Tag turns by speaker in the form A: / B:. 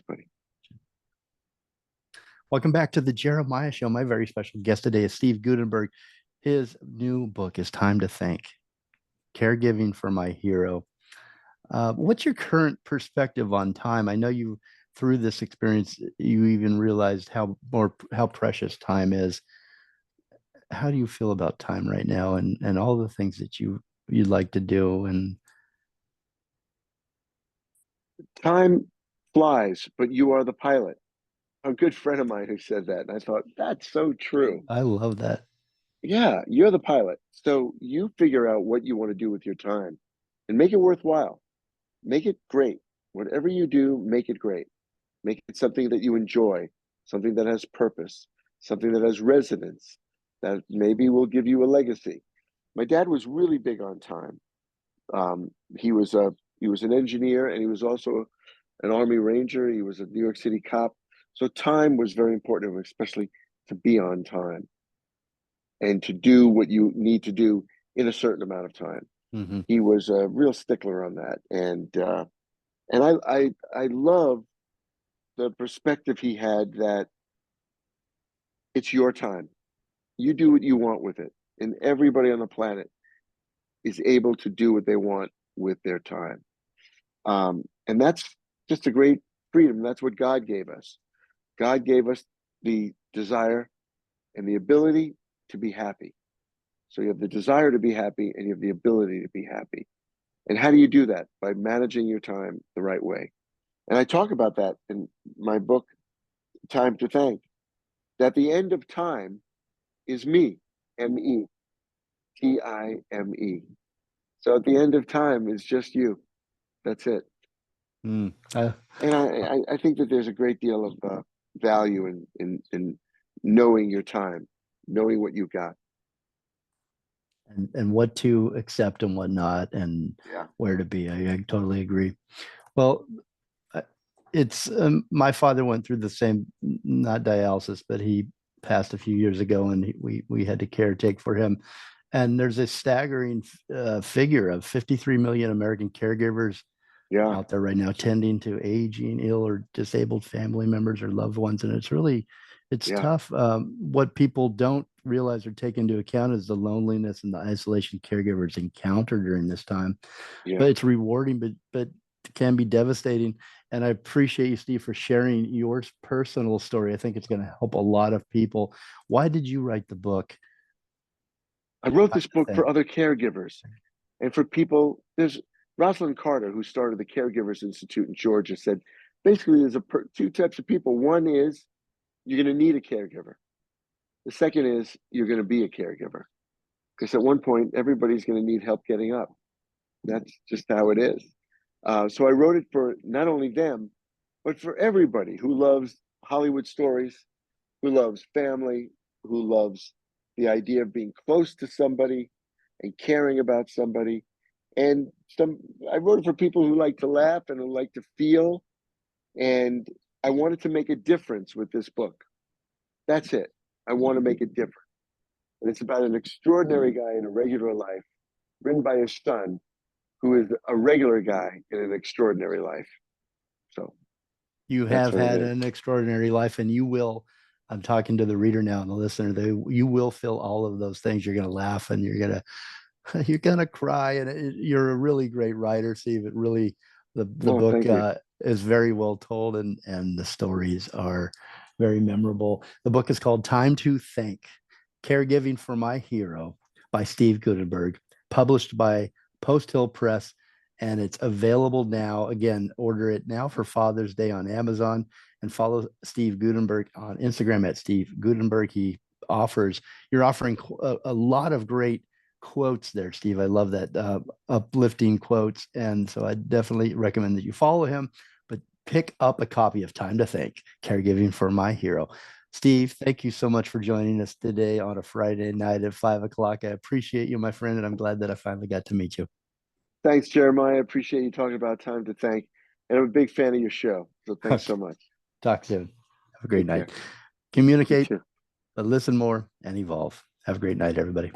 A: buddy.
B: Welcome back to the Jeremiah Show. My very special guest today is Steve Guttenberg. His new book is Time to Think, Caregiving for My Hero. What's your current perspective on time? I know you, through this experience, you even realized how precious time is. How do you feel about time right now, and all the things that you'd like to do? And
A: Time flies, but you are the pilot. A good friend of mine who said that, and I thought, that's so true.
B: I love that.
A: Yeah, you're the pilot. So you figure out what you want to do with your time and make it worthwhile. Make it great. Whatever you do, make it great. Make it something that you enjoy, something that has purpose, something that has resonance, that maybe will give you a legacy. My dad was really big on time. Um, he was an engineer, and he was also an Army Ranger. He was a New York City cop. So time was very important to him, especially to be on time and to do what you need to do in a certain amount of time.
B: Mm-hmm.
A: He was a real stickler on that, and I love the perspective he had that it's your time. You do what you want with it, and everybody on the planet is able to do what they want with their time. And that's just a great freedom. That's what God gave us. God gave us the desire and the ability to be happy. So you have the desire to be happy and you have the ability to be happy. And how do you do that? By managing your time the right way. And I talk about that in my book, Time to Thank, that the end of time is me, M-E, Time. So at the end of time is just you. That's it.
B: Mm.
A: And I think that there's a great deal of value in knowing your time, knowing what you got.
B: And what to accept and what not, and
A: Yeah.
B: where to be. I totally agree. Well, it's my father went through the same, not dialysis, but he passed a few years ago, and we had to caretake for him. And there's a staggering figure of 53 million American caregivers
A: Yeah.
B: out there right now, tending to aging, ill, or disabled family members or loved ones, and it's
A: Yeah.
B: tough. What people don't realize or take into account is the loneliness and the isolation caregivers encounter during this time.
A: Yeah.
B: But it's rewarding, but can be devastating. And I appreciate you, Steve, for sharing your personal story. I think it's going to help a lot of people. Why did you write the book?
A: I wrote
B: Time
A: this
B: to
A: book for
B: Think.
A: other caregivers and for people. There's Rosalind Carter, who started the Caregivers Institute in Georgia, said basically there's two types of people. One is you're going to need a caregiver. The second is you're going to be a caregiver. Because at one point, everybody's going to need help getting up. That's just how it is. So I wrote it for not only them, but for everybody who loves Hollywood stories, who loves family, who loves the idea of being close to somebody and caring about somebody. And I wrote it for people who like to laugh and who like to feel. And I wanted to make a difference with this book. That's it. I want to make it different. And it's about an extraordinary guy in a regular life, written by his son, who is a regular guy in an extraordinary life. So
B: You
A: that's
B: have
A: what it
B: had
A: is.
B: an extraordinary life, and you will. I'm talking to the reader now and the listener. You will feel all of those things. You're going to laugh, and you're going to you're going to cry, and you're a really great writer, Steve. It really, the
A: No,
B: book
A: thank you.
B: is very well told, and the stories are very memorable. The book is called Time to Think, Caregiving for My Hero by Steve Guttenberg, published by Post Hill Press, and it's available now. Again, order it now for Father's Day on Amazon, and follow Steve Guttenberg on Instagram at Steve Guttenberg. You're offering a lot of great quotes there, Steve. I love that, uplifting quotes. And so I definitely recommend that you follow him, but pick up a copy of Time to Think, Caregiving for My Hero. Steve, thank you so much for joining us today on a Friday night at 5 o'clock. I appreciate you, my friend, and I'm glad that I finally got to meet you.
A: Thanks, Jeremiah. I appreciate you talking about Time to Thank. And I'm a big fan of your show. So thanks so much.
B: Talk soon. Have a great
A: Take
B: night.
A: care. You
B: Communicate,
A: too.
B: but listen more and evolve. Have a great night, everybody.